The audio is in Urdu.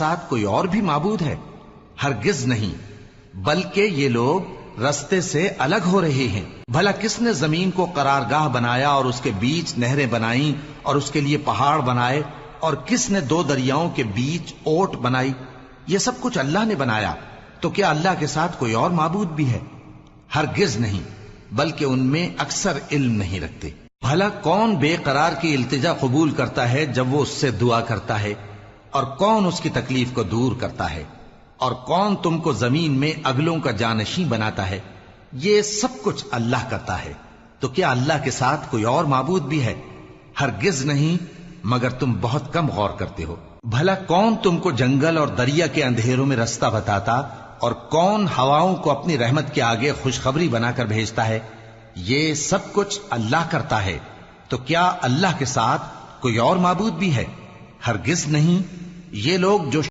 ساتھ کوئی اور بھی معبود ہے؟ ہرگز نہیں، بلکہ یہ لوگ رستے سے الگ ہو رہے ہیں۔ بھلا کس نے زمین کو قرارگاہ بنایا اور اس کے بیچ نہریں بنائیں اور اس کے لیے پہاڑ بنائے، اور کس نے دو دریاؤں کے بیچ اوٹ بنائی؟ یہ سب کچھ اللہ نے بنایا، تو کیا اللہ کے ساتھ کوئی اور معبود بھی ہے؟ ہرگز نہیں، بلکہ ان میں اکثر علم نہیں رکھتے۔ بھلا کون بے قرار کی التجا قبول کرتا ہے جب وہ اس سے دعا کرتا ہے، اور کون اس کی تکلیف کو دور کرتا ہے، اور کون تم کو زمین میں اگلوں کا جانشین بناتا ہے؟ یہ سب کچھ اللہ کرتا ہے، تو کیا اللہ کے ساتھ کوئی اور معبود بھی ہے؟ ہرگز نہیں، مگر تم بہت کم غور کرتے ہو۔ بھلا کون تم کو جنگل اور دریا کے اندھیروں میں رستہ بتاتا، اور کون ہواؤں کو اپنی رحمت کے آگے خوشخبری بنا کر بھیجتا ہے؟ یہ سب کچھ اللہ کرتا ہے، تو کیا اللہ کے ساتھ کوئی اور معبود بھی ہے؟ ہرگز نہیں۔ یہ لوگ جو